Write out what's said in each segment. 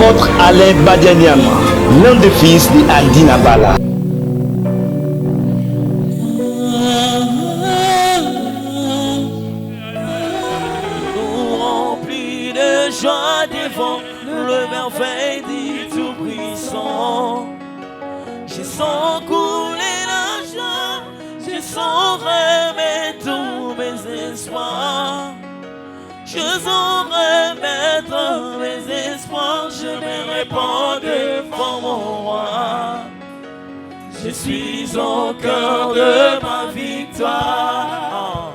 l'apôtre Alain Badianyama, l'un des fils de Adina Bala. Rempli de joie devant le merveille du Tout-Puissant. Je sens couler la joie, je sens remettre tous mes espoirs. Je sens remettre mes espoirs, je me répands devant mon roi. Je suis au cœur de ma victoire.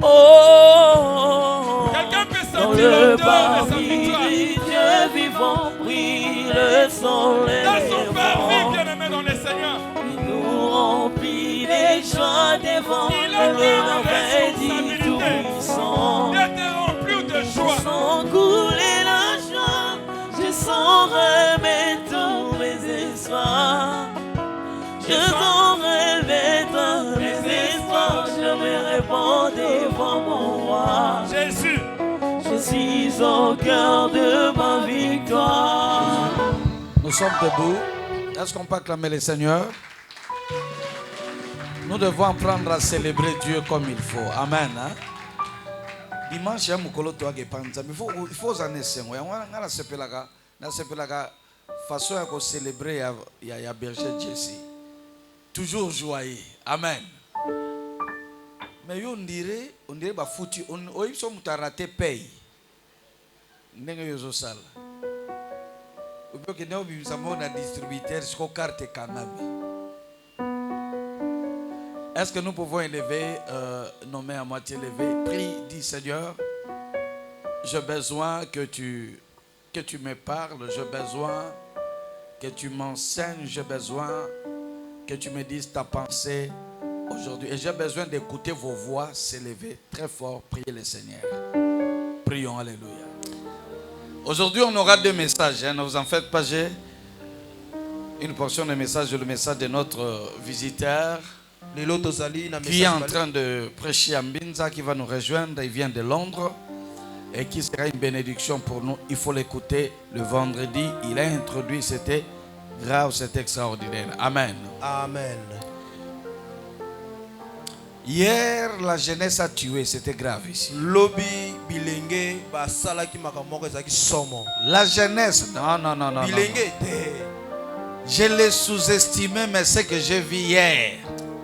Oh, Quelqu'un peut dans sentir le l'odeur de sa parvis victoire. du Dieu vivant brille le soleil. Dans son parvis, bien-aimé dans le Seigneur. Il nous remplit des joies devant Il a le dit de merveille du responsabilité. Tout-Puissant. D'être rempli de Je joie. sens couler la joie, je sens remettre tous mes espoirs. Je sens remettre mes espoirs, je me répands devant mon roi. Jésus. Je suis au cœur de ma victoire. Nous sommes debout. Est-ce qu'on peut acclamer le Seigneur? Nous devons apprendre à célébrer Dieu comme il faut. Amen. Hein? Dimanche, il faut la façon de célébrer il y a berger Jesse. Toujours joyeux. Amen. Mais on dirait bah foutu. On raté paye. N'est-ce pas ça? Ou bien que nous avons un distributeur sur carte Kanami. Est-ce que nous pouvons élever nos mains à moitié levées? Prie, dis Seigneur, j'ai besoin que tu me parles, j'ai besoin que tu m'enseignes, j'ai besoin que tu me dises ta pensée aujourd'hui. Et j'ai besoin d'écouter vos voix s'élever très fort. Priez le Seigneur. Prions, alléluia. Aujourd'hui, on aura deux messages. Ne vous en faites pas, j'ai une portion de message, le message de notre visiteur qui est en train de prêcher à Mbinza, qui va nous rejoindre. Il vient de Londres et qui sera une bénédiction pour nous. Il faut l'écouter le vendredi. Il a introduit, c'était grave, c'était extraordinaire. Amen. Amen. Hier, la jeunesse a tué, c'était grave ici. Lobi bilenge ba salaki makamoko ezaki somo. La jeunesse, non. Bilenge te. Je l'ai sous-estimé, mais ce que j'ai vu hier.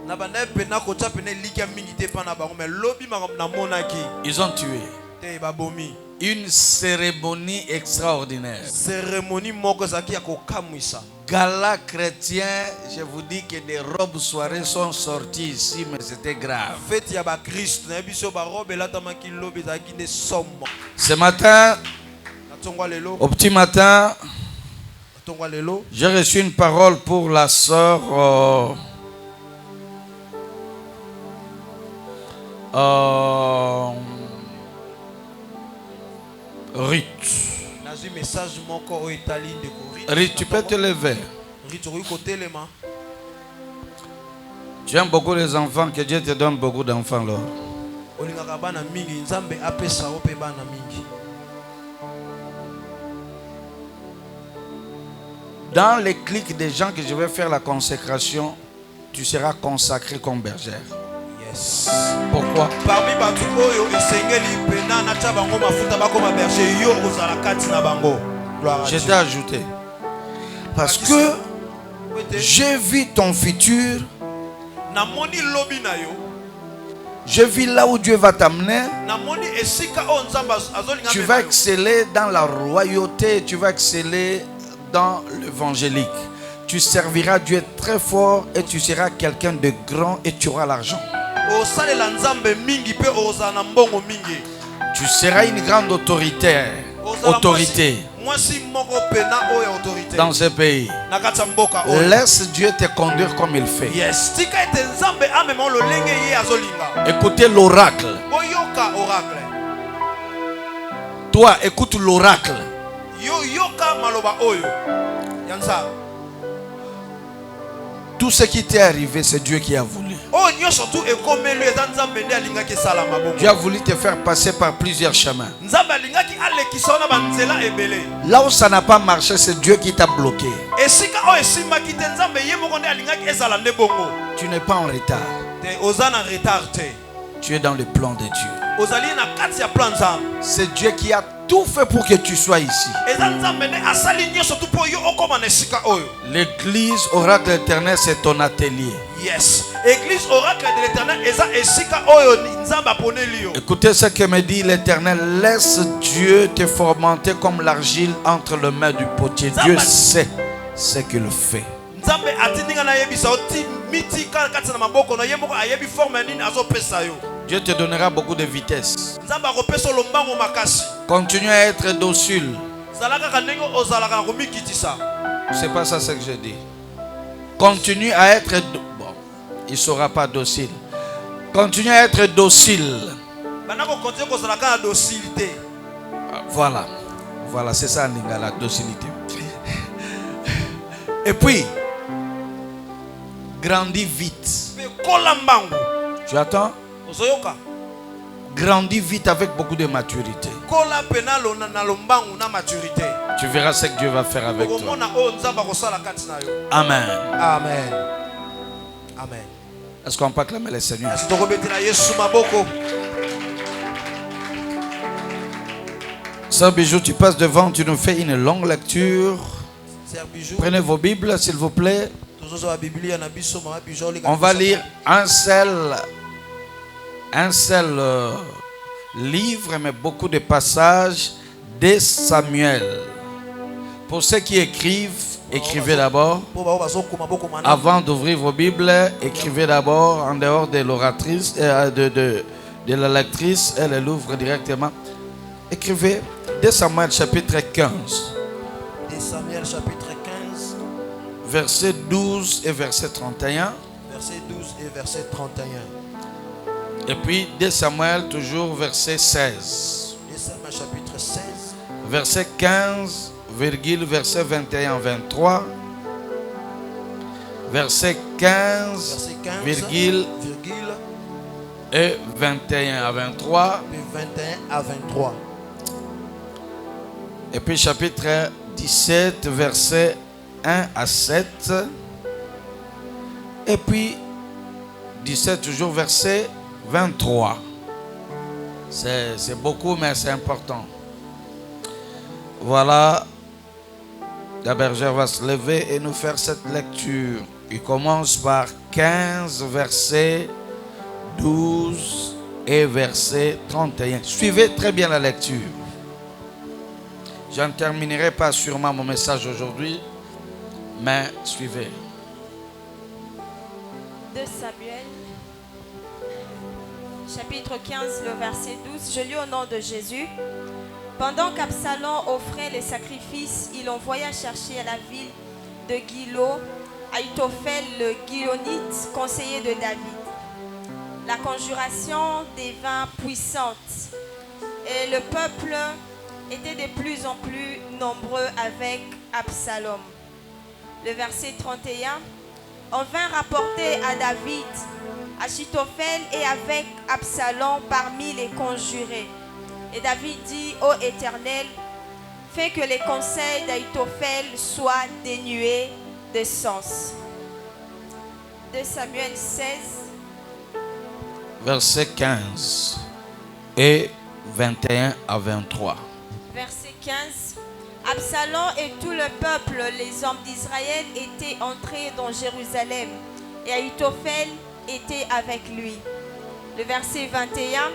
Na banda pena ko tsa pena likia mingi te pa na bango mais lobi makam na monaki. Ils ont tué. Te ba bomi. Une cérémonie extraordinaire. Cérémonie moko ezaki ya kokamwisa. Gala chrétien, je vous dis que des robes soirées sont sorties ici, mais c'était grave. Fête ya ba Christ na biso ba robe latamaki lobi ezaki de somo. Ce matin, au petit matin, j'ai reçu une parole pour la sœur Ruth. Ruth, tu peux te lever. Tu aimes beaucoup les enfants, que Dieu te donne beaucoup d'enfants là. Dans les clics des gens que je vais faire la consécration, tu seras consacré comme bergère. Yes. Pourquoi? Parmi batu oyo esengeli pena na tcha bango mafuta bakoma berger yo ozala kati na bango. Je t'ai ajouté. Parce que j'ai vu ton futur. Na moni lobi na yo. Je vis là où Dieu va t'amener. Na moni esika o nzamba azolinga. Tu vas exceller dans la royauté, tu vas exceller dans l'évangélique. Tu serviras Dieu très fort et tu seras quelqu'un de grand et tu auras l'argent. Tu seras une grande autorité dans ce pays. Laisse Dieu te conduire comme il fait. Écoutez l'oracle. Toi, écoute l'oracle. Tout ce qui t'est arrivé, c'est Dieu qui a voulu. Oh, nyo surtout ekomelu eza nzambe nde alingaki esala mabongo. Dieu a voulu te faire passer par plusieurs chemins. Nzambe alingaki alekisa na banzela ebele. Là où ça n'a pas marché, c'est Dieu qui t'a bloqué. Esika o esimbaki te nzambe ye moko nde alingaki ezala nde bongo. Tu n'es pas en retard. Te oza na retard te. Tu es dans le plan de Dieu. Ozali na kati ya plan nzambe. C'est Dieu qui a tout fait pour que tu sois ici. Eza nzambe nde asali nyo surtout po yo okoma na esika oyo. L'église Oracle éternel, c'est ton atelier. Yes. Église oracle de l'éternel eza esika oyo nzambe aponeli yo. Écoutez ce que me dit l'Éternel. Laisse Dieu te formenter comme l'argile entre les mains du potier. Dieu sait ce qu'il fait. Nzambe atindinga na yebisa oti miti kati na maboko na yemoko ayebi forme nini azopesa yo. Dieu te donnera beaucoup de vitesse. Nzambe akopesa lombango makasi. Continue à être docile. Zalaka kanengo ozalaka komikitisa. C'est pas ça ce que je dis. Continue à être bon. Il ne sera pas docile. Continue à être docile. Banako continue kozalaka na docilité. Voilà. Voilà, c'est ça la docilité. Et puis, grandis vite. Tu attends? Grandis vite avec beaucoup de maturité. Tu verras ce que Dieu va faire avec toi. Amen. Amen. Amen. Est-ce qu'on peut acclamer le Seigneur? Sœur Bijou, tu passes devant, tu nous fais une longue lecture. Prenez vos Bibles, s'il vous plaît. On va lire un seul livre, mais beaucoup de passages de Samuel. Pour ceux qui écrivent, écrivez d'abord. Avant d'ouvrir vos Bibles, écrivez d'abord en dehors de l'oratrice, de la lectrice, elle l'ouvre directement. Écrivez 2 Samuel chapitre 15. 2 Samuel chapitre 15. Verset 12 et verset 31. Verset 12 et verset 31. Et puis 2 Samuel toujours verset 16. 2 Samuel chapitre 16. Verset 15, verset 21-23. Verset 15, virgule et 21 à 23. Et 21 à 23. Et puis chapitre 17, verset 1 à 7. Et puis 17, toujours verset 23. C'est beaucoup, mais c'est important. Voilà. La bergère va se lever et nous faire cette lecture. Il commence par 15, verset 12 et verset 31. Suivez très bien la lecture. Je ne terminerai pas sûrement mon message aujourd'hui, mais suivez. 2 Samuel, chapitre 15, le verset 12. Je lis au nom de Jésus. Pendant qu'Absalom offrait les sacrifices, il envoya chercher à la ville de Gilo Ahitophel le Gilonite, conseiller de David. La conjuration devint puissante et le peuple était de plus en plus nombreux avec Absalom. Le verset 31. On vint rapporter à David Achitophel et avec Absalom parmi les conjurés. Et David dit: Ô Éternel, fais que les conseils d'Ahitophel soient dénués de sens. 2 Samuel 16. Verset 15 et 21 à 23. Verset 15. Absalom et tout le peuple, les hommes d'Israël, étaient entrés dans Jérusalem et Ahitophel était avec lui. Le verset 21.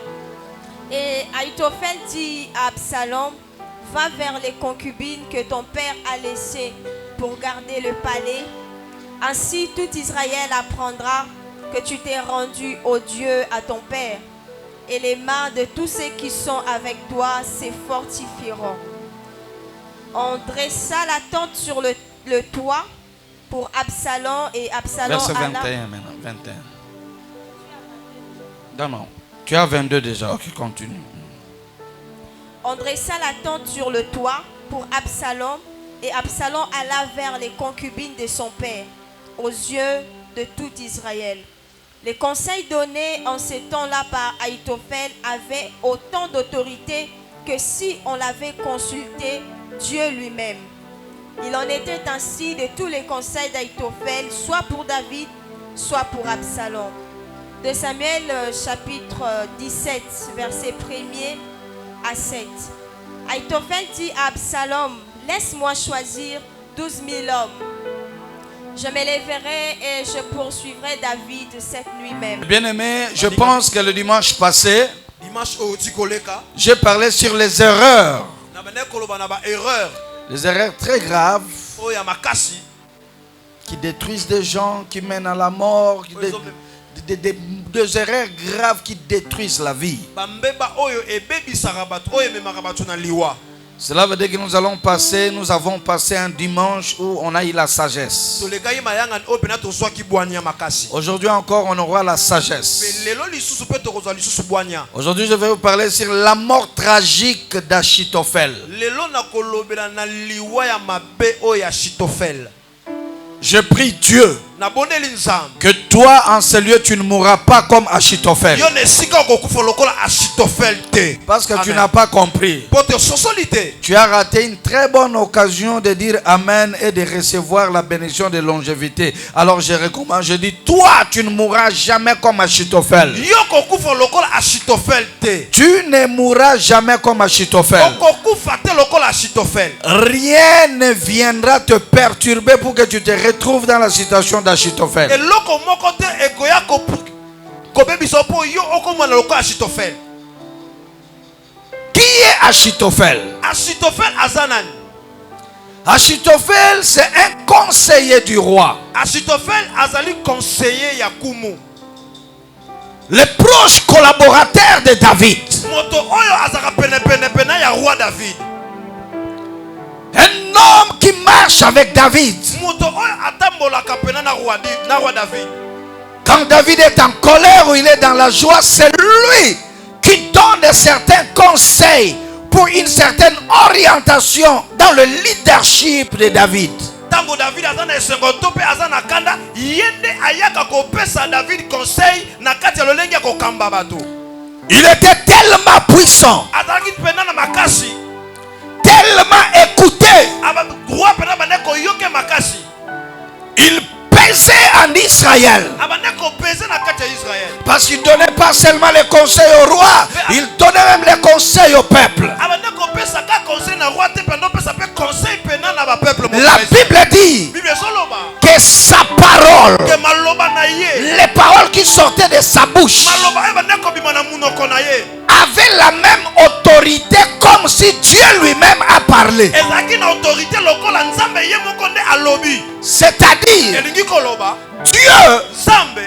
Et Ahitophel dit à Absalom: va vers les concubines que ton père a laissées pour garder le palais. Ainsi tout Israël apprendra que tu t'es rendu au Dieu à ton père, et les mains de tous ceux qui sont avec toi se fortifieront. On dressa la tente sur le toit pour Absalom, et Absalom Verset 21 maintenant, 21. Non, tu as 22 déjà, ok, continue. On dressa la tente sur le toit pour Absalom, et Absalom alla vers les concubines de son père, aux yeux de tout Israël. Les conseils donnés en ces temps-là par Ahitophel avaient autant d'autorité que si on l'avait consulté Dieu lui-même. Il en était ainsi de tous les conseils d'Ahitophel, soit pour David, soit pour Absalom. De Samuel chapitre 17, verset 1er à 7. Ahitophel dit à Absalom, laisse-moi choisir 12 000 hommes. Je m'élèverai et je poursuivrai David cette nuit même. Bien-aimé, je pense que le dimanche passé, Dimanche au Tikoleka. j'ai parlé sur les erreurs. Na bane koloba na ba erreur. Les erreurs très graves Oya makasi. qui détruisent des gens, qui mènent à la mort. Des erreurs graves qui détruisent la vie. Bambeba oyo ebebi sarabat oyo memaka batu na liwa. Cela veut dire que nous avons passé un dimanche où on a eu la sagesse. Tolekai mayanga oyo pena toswa ki bwanya makasi. Aujourd'hui encore, on aura la sagesse. Pe lelo lisusu pe tokozwa lisusu bwanya. Aujourd'hui, je vais vous parler sur la mort tragique d'Achitophel. Lelo na kolobela na liwa ya mabe oyo ya Achitophel. Je prie Dieu Na boneli nzambe. que toi, en ce lieu, tu ne mourras pas comme Achitophel. Yo ne sika okokufa lokola Achitophel te. Parce que tu Amen. n'as pas compris. Poto sosolite. Tu as raté une très bonne occasion de dire Amen et de recevoir la bénédiction de longévité. Alors je recommande, je dis, toi, tu ne mourras jamais comme Achitophel. Yo kokufa lokola Achitophel te. Tu ne mourras jamais comme Achitophel. Okokufa te lokola Achitophel. Rien ne viendra te perturber pour que tu te retrouves dans la situation d'Achitophel. Eloko moko te ekoya kobebiso po yo okomona lokola Achitophel. Qui est Achitophel? Achitophel azanani. Achitophel, c'est un conseiller du roi. Achitophel azali conseiller ya kumu. Le proche collaborateur de David. Moto oyo azaka pene ya roi David. Un homme qui marche avec David. Moto oyo atambolaka pena na roi David. Quand David est en colère ou il est dans la joie, c'est lui qui donne certains conseils pour une certaine orientation dans le leadership de David. Tango David azana esengo to pe azana kanda yende ayaka kopesa David conseil na kati ya lolenge ko kamba bato. Il était tellement puissant, Azaki pena na makasi. tellement écouté. Aba roi pena baneko yoke makasi. Il pesait en Israël. Abaneko pese na kati ya Israël. Parce qu'il ne donnait pas seulement les conseils au roi, il donnait même les conseils au peuple. Abaneko pesa ka conseil na roi te pendo pesa pe conseil pena na ba peuple mo. La Bible dit Bible soloba. que sa parole, Que maloba na ye. les paroles qui sortaient de sa bouche, Maloba abaneko bima na munoko na ye. avait la même autorité comme si Dieu lui-même a parlé. Ezaki na autorité lokola nzambe ye moko nde alobi. C'est-à-dire, Elingi koloba. Dieu Nzambe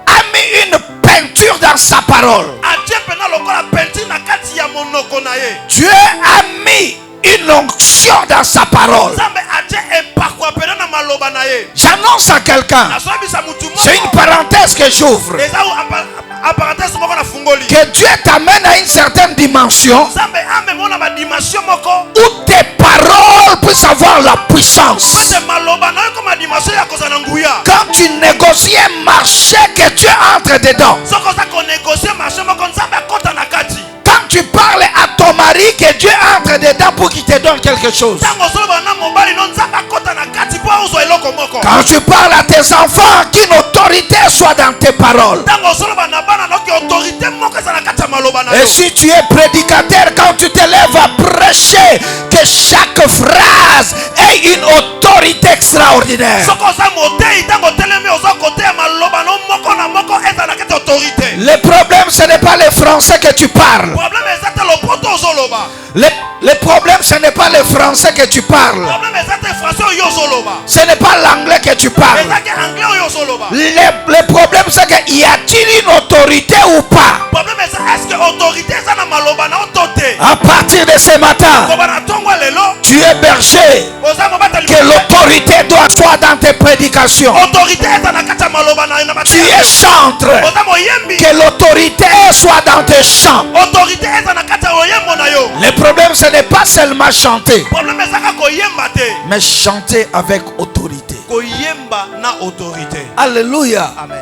a mis une peinture dans sa parole. atie pena lokola peinture na kati ya monoko na ye. Dieu a mis une onction dans sa parole. Nzambe atie epakwa pena na maloba na ye. J'annonce à quelqu'un, Nasobisa mutu moko. c'est une parenthèse que j'ouvre, Eza apparenthèse moko na fungoli. que Dieu t'amène à une certaine dimension Nzambe amemo na ba dimension moko. où tes paroles puissent avoir la puissance. Pese maloba na yo koma dimension ya kozana nguya. Quand tu négocies un marché que Dieu entre dedans, Soko za ko négocier marché moko nzambe akota na kati. quand tu parles à ton mari que Dieu entre dedans pour qu'il te donne quelque chose, Tango soloba na mobali no nzambe akota na kati po uzwa eloko moko. quand tu parles à tes enfants, qu'une autorité soit dans tes paroles. Tango soloba na bana no ki autorité moko eza na kati ya maloba na yo. Et si tu es prédicateur, quand tu te lèves à prêcher, que chaque phrase ait une autorité extraordinaire. Soko za motei tango telemi oza kote ya maloba no moko na moko eza na kati ya autorité. Le problème, ce n'est pas le français que tu parles. Problème eza te lopoto ozoloba. Le problème, ce n'est pas le français que tu parles. Problème eza te français oyo ozoloba. Ce n'est pas l'anglais que tu parles. Eza ke anglais oyo ozoloba. Le problème, c'est que y a-t-il une autorité ou pas? Problème eza est-ce que autorité eza na maloba na otote. À partir de ce matin, Koba na tongo lelo tu es berger. oza mobata Que l'autorité doit être dans tes prédications. autorité eza na kati ya maloba na yo na Tu es chantre. oza moyembi. Que l'autorité soit dans tes chants. Autorité eza na kati ya oyembo na yo. Le problème, ce n'est pas seulement chanter, Problème ezaka koyemba te. mais chanter avec autorité. Koyemba na autorité. Alléluia. Amen.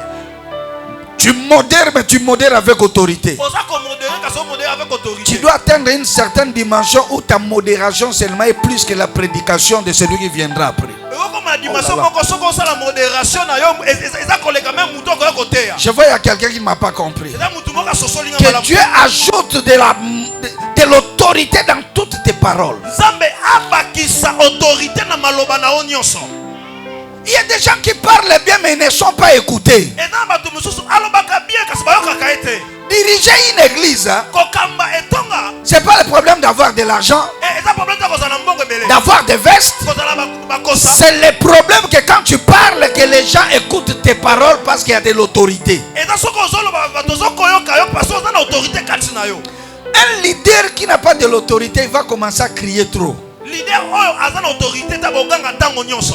Tu modères, mais tu modères avec autorité. oza komodere kasi omodere avec autorité. Tu dois atteindre une certaine dimension où ta modération seulement est plus que la prédication de celui qui viendra après. Ekokoma na dimension moko soki osala modération na yo eza koleka même mutu okoya koteya. Je vois il y a quelqu'un qui ne m'a pas compris. eza mutu moko asosoli nga Que malamu. Dieu ajoute de l'autorité dans toutes tes paroles. Nzambe abakisa autorité na maloba na yo nyonso. Il y a des gens qui parlent bien mais ils ne sont pas écoutés. eza bato mosusu alobaka bien kasi bayokaka ye te. Diriger une église, hein, kokamba etonga c'est pas le problème d'avoir de l'argent, eza problème te kozala na mbongo ebele. d'avoir des vestes. kozala bakosa. C'est le problème que quand tu parles, que les gens écoutent tes paroles parce qu'il y a de l'autorité. eza soki ozoloba bato ozokoyoka yo parce oza na autorité kati na yo. Un leader qui n'a pas de l'autorité, il va commencer à crier trop. Leader oyo aza na autorité ta boganga ntango nyonso.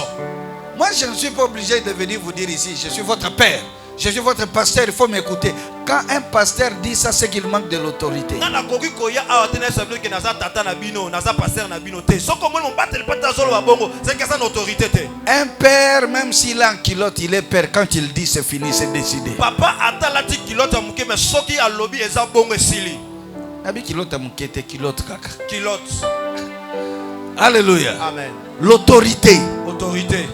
Moi, je ne suis pas obligé de venir vous dire ici, je suis votre père, je suis votre pasteur, il faut m'écouter. Quand un pasteur dit ça, c'est qu'il manque de l'autorité. nga nakoki koya awa te nayesabiloko naza tata na bino naza paster na bino te soki omoni mobateli mpo te azoloba bongo seki aza na autorité te. Un père, même s'il est en culotte, il est père. Quand il dit c'est fini, c'est décidé. papa ata alati kilote ya moke me soki alobi eza bongo esili. Nabi culotte mukete culotte kaka. Kilote. Alléluia. Amen. L'autorité. Autorité.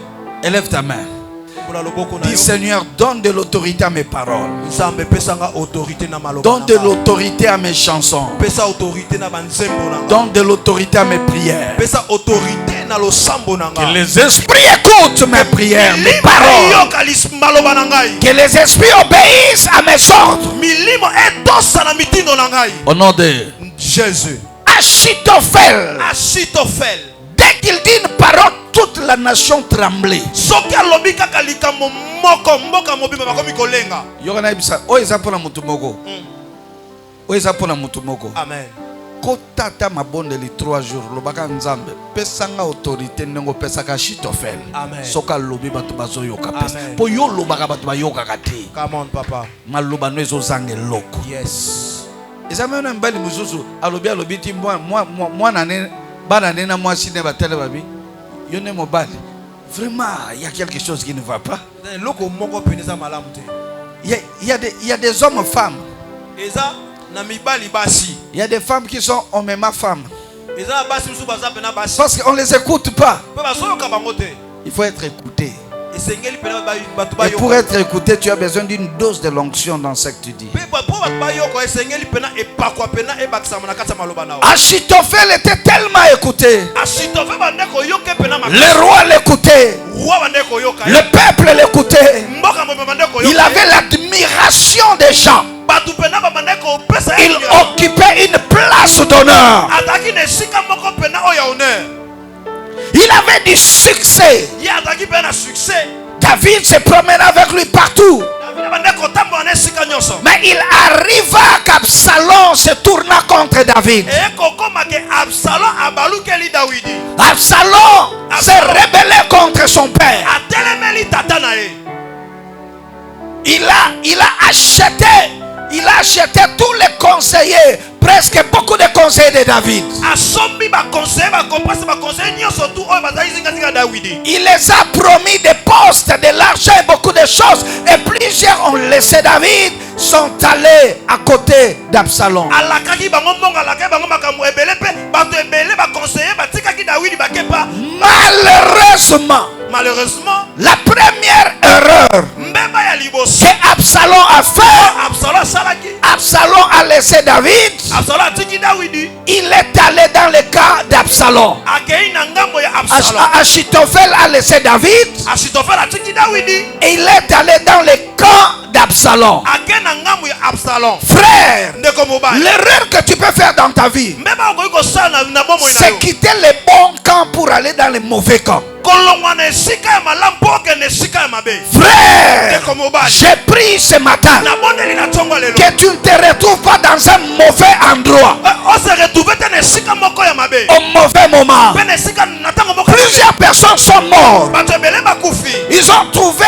Élève ta main. mpona loboko na Dis yo. Seigneur, donne de l'autorité à mes paroles. nzambe pesanga autorité na maloba Donne de l'autorité à mes chansons. pesa autorité na banzembo na nga. Donne de l'autorité à mes prières. pesa autorité na losambo na Que nga. les esprits écoutent mes prières, mes milimo paroles. eyoka maloba na ngai. Que les esprits obéissent à mes ordres. milimo etosa na mitindo na ngai. Au nom de Jésus. Achitophel. Achitophel. Dès qu'il dit une parole, toute la nation tremblait. soki alobi kaka likambo moko mboka mobimba bakomi kolenga. Yokana ibisa, o eza pona mutu moko. O eza pona mutu moko. Amen. Kotata mabondeli 3 jours, lobaka nzambe, pesanga autorité ndenge pesaka Achitophel. Amen. Soka lobi bato bazoyoka pesa. Amen. Po yo lobaka bato bayokaka te. Come on, papa. Maloba no ezozanga eloko. Yes. Eza mena mbali mususu alobi ti mwana ne bana ne na mwasi ne batele babi. Yo ne mobali. Vraiment, il y a quelque chose qui ne va pas. loko moko peneza malamu te. Il y a des hommes femmes. Eza na mibali basi. Il y a des femmes qui sont hommes et femmes. Eza basi musu baza pena basi. Parce qu'on ne les écoute pas. Pe basoyoka bango te. Il faut être écouté. Esengeli pena bato Et pour bayoka. être écouté, tu as besoin d'une dose de l'onction dans ce que tu dis. Pe po bato bayoko esengeli pena epakwa pena ebakisa na kati ya maloba na yo. Achitophel était tellement écouté. Achitophel bandeko yoke pena makasi. Le roi l'écoutait. Roi bandeko yoka. Le peuple l'écoutait. Mboka mobimba bandeko yoka. Il avait l'admiration des gens. Bato pena bandeko pesa Il occupait une place d'honneur. ataki na esika moko pena oyo ya honneur. Il avait du succès. Ye ataki pena na succès. David se promenait avec lui partout. David bandeko tambola na esika nyonso. Mais il arriva qu'Absalom se tourna contre David. ekokoma ke Absalom abalukeli Dawidi. Absalom s'est rebellé contre son père. Atelemeli tata na ye. Il a acheté tous les conseillers, presque beaucoup de conseillers de David. Asombi bakonseiller bakonseiller nyonso tu oyo bazali zingazinga Dawidi. Il les a promis des postes, de l'argent et beaucoup de choses. Et plusieurs ont laissé David, sont allés à côté d'Absalom. Alakaki bango mbongo alakaki bango makambo ebele pe bato ebele bakonseiller batikaki Dawidi bakepa. Malheureusement, La première erreur mbeba ya liboso que Absalom a fait, Absalom salaki. Absalom a laissé David. Absalom atiki Dawidi. Il est allé dans le camp d'Absalom. Akei na ngambo ya Absalom. Achitophel a laissé David. Achitophel atiki Dawidi. Et il est allé dans le camp d'Absalom. Akei na ngambo ya Absalom. Frère, Ndeko mobali. l'erreur que tu peux faire dans ta vie, Mbeba okoki kosala na bomoi na c'est yo. quitter le bon camp pour aller dans le mauvais camp. Kolongwa na esika ya malamu mpo okende esika ya mabe. Frère, Ndeko mobali. j'ai pris ce matin Nabondeli na ntongo lelo. que tu ne te retrouves pas dans un mauvais endroit, On se retrouve te na esika moko ya mabe. au mauvais moment. Pe na esika na ntango moko. Plusieurs personnes sont mortes. Bato ebele bakufi. Ils ont trouvé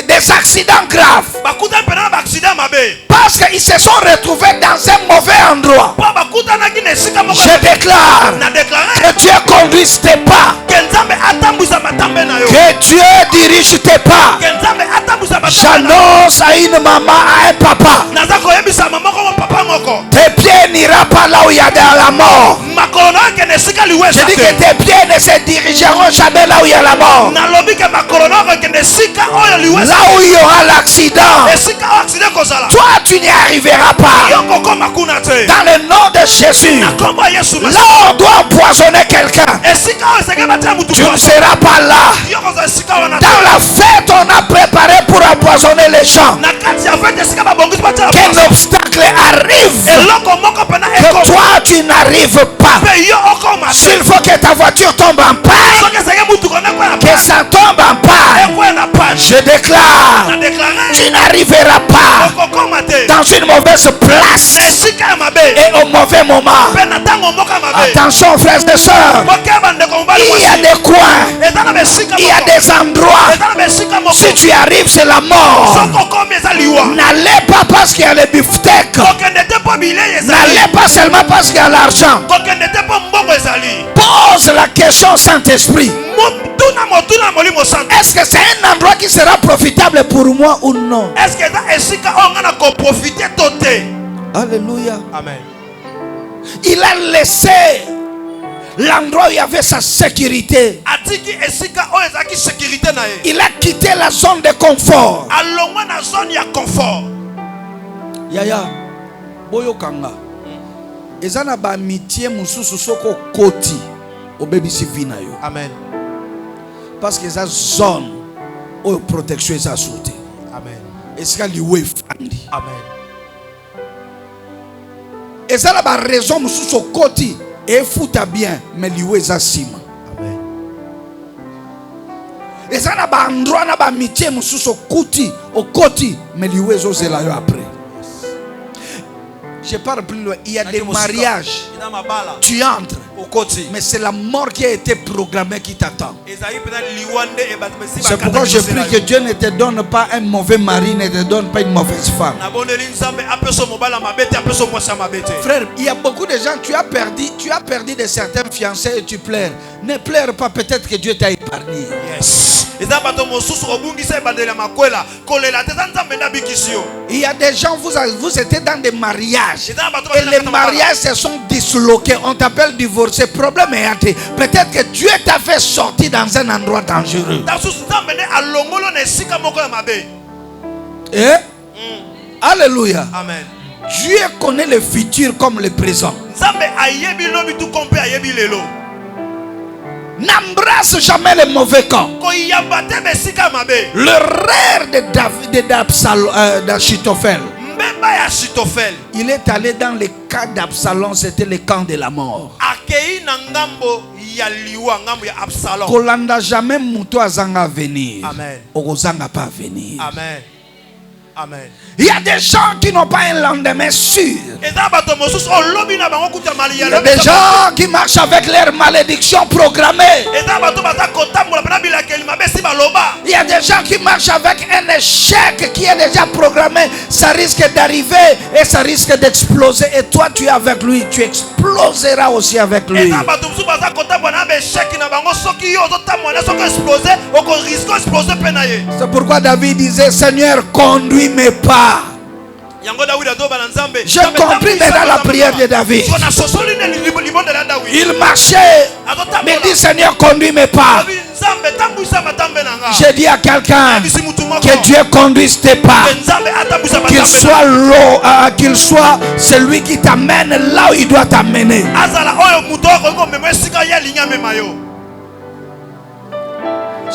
des accidents graves Bakuta pena na baaccident mabe. parce qu'ils se sont retrouvés dans un mauvais endroit. Po bakutanaki na esika moko. Je déclare Na déclaré que Dieu conduise tes pas, que Nzambe atambwisa matambe na yo. que Dieu dirige tes pas, Que Nzambe atambwisa J'annonce à une maman, à un papa. naza koyebisa mama ko papa moko Tes pieds n'iront pas là où il y a de la mort. makolo na ke nesika liwesa Je dis que tes pieds ne se dirigeront jamais là où il y a la mort. nalobi ke makolo na ke nesika oyo liwesa Là où il y aura l'accident, esika accident kozala toi tu n'y arriveras pas. yo kokoma kuna te Dans le nom de Jésus, na kombo ya Yesu là où on doit empoisonner quelqu'un, esika oyo seke batela mutu tu ne seras pas là. yo kozala esika wana Dans la fête, on a préparé pour empoisonner les gens. na kati ya fete esika babongisi batela Qu'un obstacle arrive, eloko moko pena que ekoma toi tu n'arrives pas. pe yo okoma S'il faut que ta voiture tombe en panne, soki eseke mutu kona kwela que ça tombe en panne, ekwela page je déclare, na déclarer tu n'arriveras pas okokoma te dans une mauvaise place esika ya mabe et au mauvais moment. pe na ntango moko ya mabe Attention frères et sœurs, bokeba ndeko mobali il y a des coins, eza na besika il y a moko des endroits. eza na besika moko Si tu arrives, c'est la mort. soki okomi eza liwa N'allez pas parce qu'il y a les beefsteaks. kokende te mpo bilei ezali N'allez pas seulement parce qu'il y a l'argent. kokende te mpo mbongo ezali Pose la question, Saint-Esprit. motuna molimo santo Est-ce que c'est un endroit qui sera profitable pour moi ou non? est-ce que eza esika oyo nga na koprofite to te Alléluia. amen Il a laissé l'endroit où il y avait sa sécurité. atiki esika oyo ezalaki sécurité na ye Il a quitté la zone de confort. alongwa na zone ya confort Yaya, boyo kanga. Ezana ba amitié mususu soko koti obebisi vina yo. amen Parce que eza zone oyo protection eza sauté. amen Esika liwe fandi. amen Ezala ba raison mususu koti et futa bien mais liwe eza sima. amen Ezala ba endroit na ba amitié mususu kuti okoti mais liwe ezozela yo après. Je parle plus loin. Il y a des mariages. ina mabala Tu entres, okoti mais c'est la mort qui a été programmée qui t'attend. ezali pena liwande ebato mesi C'est pourquoi je prie que Dieu ne te donne pas un mauvais mari, ne te donne pas une mauvaise femme. nabondeli nzambe apeso mobala mabe te apeso mwasi ya mabe te Frère, il y a beaucoup de gens, tu as perdu de certains fiancés et tu pleures. Ne pleure pas, peut-être que Dieu t'a épargné. yes eza bato mosusu kobungisa ebandeli ya makwela kolela te eza nzambe nde abikisi yo Il y a des gens, vous étiez dans des mariages. eza bato Et les mariages se sont disloqués. On t'appelle divorcé. Problème est hâté. Peut-être que Dieu t'a fait sortir dans un endroit dangereux. tasusu nzambe nde alongolo na esika moko ya mabe Eh? Alléluia. amen Dieu connaît le futur comme le présent. nzambe ayebi lobi tu kompe ayebi lelo N'embrasse jamais le mauvais camp. koyamba te besika ya mabe Le rêve d'Achitophel. mbemba ya Achitophel Il est allé dans le camp d'Absalom, c'était le camp de la mort. akei na ngambo ya liwa ngambo ya Absalom Kolanda jamais muto azanga venir. Amen. Okozanga pas venir. amen amen Il y a des gens qui n'ont pas un lendemain sûr. eza bato mosusu olobi na bango kuta mali Il y a des gens qui marchent avec leur malédiction programmée. eza bato baza kotambola mpena bilakeli mabe si baloba Il y a des gens qui marchent avec un échec qui est déjà programmé. Ça risque d'arriver et ça risque d'exploser. Et toi, tu es avec lui. Tu exploseras aussi avec lui. eza bato mosusu baza kotambola na besheki na bango soki yo ozotambola soki explose okoriske explose mpe na ye C'est pourquoi David disait, Seigneur, conduis mes pas. yango dawidi azoba na nzambe J'ai compris maintenant la prière de David. na sosoli ne libondela dawidi Il marchait, mais dit, Seigneur, conduis mes pas. nzambe tambwisa matambe na nga J'ai dit à quelqu'un, bisi mutu moko que Dieu conduise tes pas. nzambe atambwisa Qu'il matambe soit l'eau, qu'il soit celui qui t'amène là où il doit t'amener. azala oyo mutu okoki komema esika ye alingi amema yo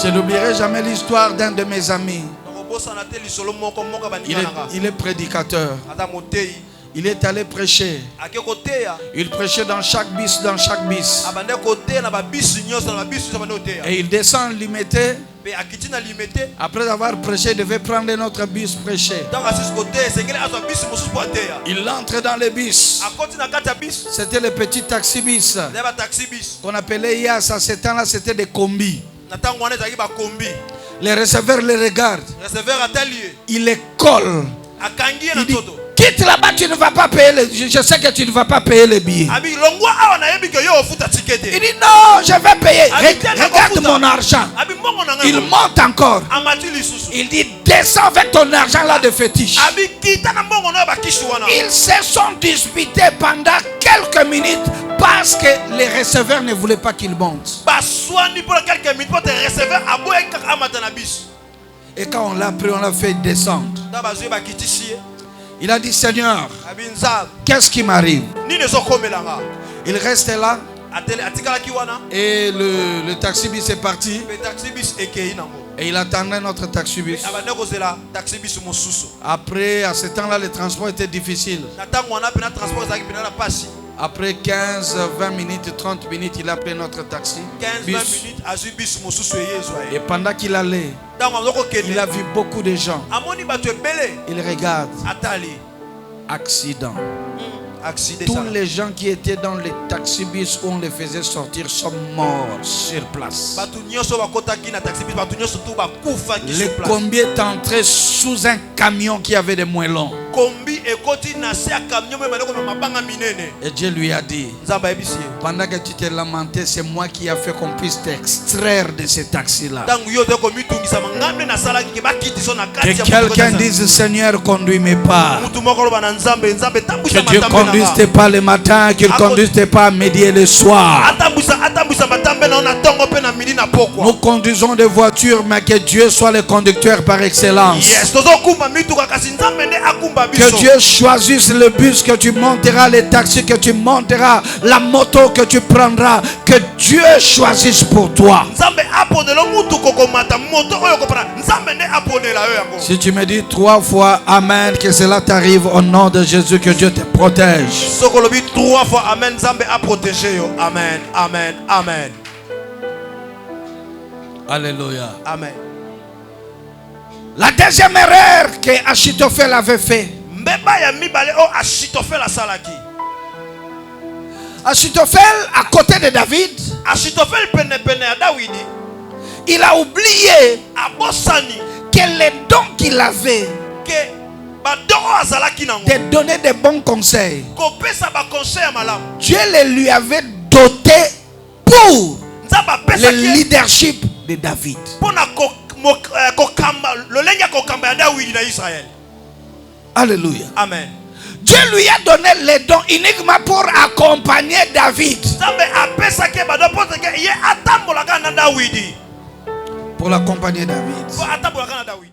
Je n'oublierai jamais l'histoire d'un de mes amis. nakobosana te lisolo moko moko bandinga nanga Il est prédicateur. aza motei Il est allé prêcher. ake koteya Il prêchait dans chaque bis, dans chaque bis. abande koteya na babisi nyonso na babisi nyonso abande koteya Et il descend, il mettait. mpe akiti na limete Après avoir prêché, il devait prendre notre bus prêcher. ntango asisi koteya esengeli azwa bisi mosusu mpo ateya Il entre dans le bus. akoti na kati ya bisi C'était le petit taxi bis eza bataxi bisi qu'on appelait Yas. À ce temps-là, c'était des combis. na ntango wana ezalaki bakombi Les receveurs les regardent. receveur atali ye Il les colle akangi ye Il na dit, nzoto. quitte là-bas, tu ne vas pas payer je sais que tu ne vas pas payer les billets. Abi longwa awa na yebi ke yo ofuta ticket. Il dit, non, je vais payer. Habitez Regarde dans mon argent. Abi mbongo na Il ngai. monte encore. Amati lisusu. Il dit, descends avec ton argent là de fétiche. Abi kita na mbongo na ba kishi wana. Ils se sont disputés pendant quelques minutes parce que les receveurs ne voulaient pas qu'il monte. Ba swani pour quelques minutes pour te recevoir aboye kaka amata na biso. Et quand on l'a pris, on l'a fait descendre. Da ba zwe ba kitisi. Il a dit, Seigneur, Abi nzab. qu'est-ce qui m'arrive? Ni ne so komelanga. Il reste là Atele atikala ki wana. et le taxi-bus est parti. Pe taxi bis ekei nango. Et il attendait notre taxi-bus. Abanda kozela taxi bis mosusu. Après, à ce temps-là, le transport était difficile. Na tango wana pe na transport zaki pe na pasi. Après 15, 20 minutes, 30 minutes, il a pris notre taxi. 15-20 bus. minutes azwi bis mosusu eyezwa Et ye. pendant qu'il allait, Tango amoko il kende. a vu beaucoup de gens. Amoni bato ebele. Il regarde, Atali. accident. Accident Tous ça. les gens qui étaient dans les taxi-bus où on les faisait sortir sont morts sur place. Bato nyonso bakotaki na taxi bis bato nyonso tu bakufaki Le sur place. combi est entré sous un camion qui avait des moellons. Kombi ekoti na se ya camion me maloko na mabanga minene. Et Dieu lui a dit, Nzamba yebisi ye. pendant que tu t'es lamenté, c'est moi qui ai fait qu'on puisse t'extraire de ce taxi-là. Tango yo te komitungisa ngambe na salaki ke bakiti so na Que kati ya quelqu'un dise, Seigneur, conduis mes pas. mutu moko loba na nzambe nzambe Que tambwisa Dieu matambe conduise na tes pas le matin, qu'il conduise tes pas à midi et le soir. atambwisa matambe na na tongo pe na midi na pokwa. Nous conduisons des voitures, mais que Dieu soit le conducteur par excellence. Yes, tozo kumba mituka kasi nzambe nde akumba Que biso. Dieu choisisse le bus que tu monteras, les taxis que tu monteras, la moto que tu prendras. Que Dieu choisisse pour toi. Nzambe aponela mutu kokomata moto oyo kopana nzambe nde aponela yo yango. Si tu me dis 3 fois Amen, que cela t'arrive au nom de Jésus, que Dieu te protège. Sokolobi 3 fois amen nzambe a protégé yo. Amen, amen, amen. Alléluia. Amen. La deuxième erreur que Achitophel avait fait. Mbeba ya mibale o Achitophel asalaki. Achitophel, à côté de David, Achitophel pene ya Dawidi il a oublié abosani que les dons qu'il avait ke badongo azalaki nango. de donner des bons conseils, Kopesa ba conseil ya malamu. Dieu les lui avait doté pour Nzambe le apesa ki leadership de David. pona kokamba lolenge ya kokamba ya Dawidi na Israël. Alléluia. Amen. Dieu lui a donné les dons uniquement pour accompagner David. Nzambe apesa ke bado pote ke ye atambolaka na Dawidi. Pour l'accompagner David. Atambolaka na Dawidi.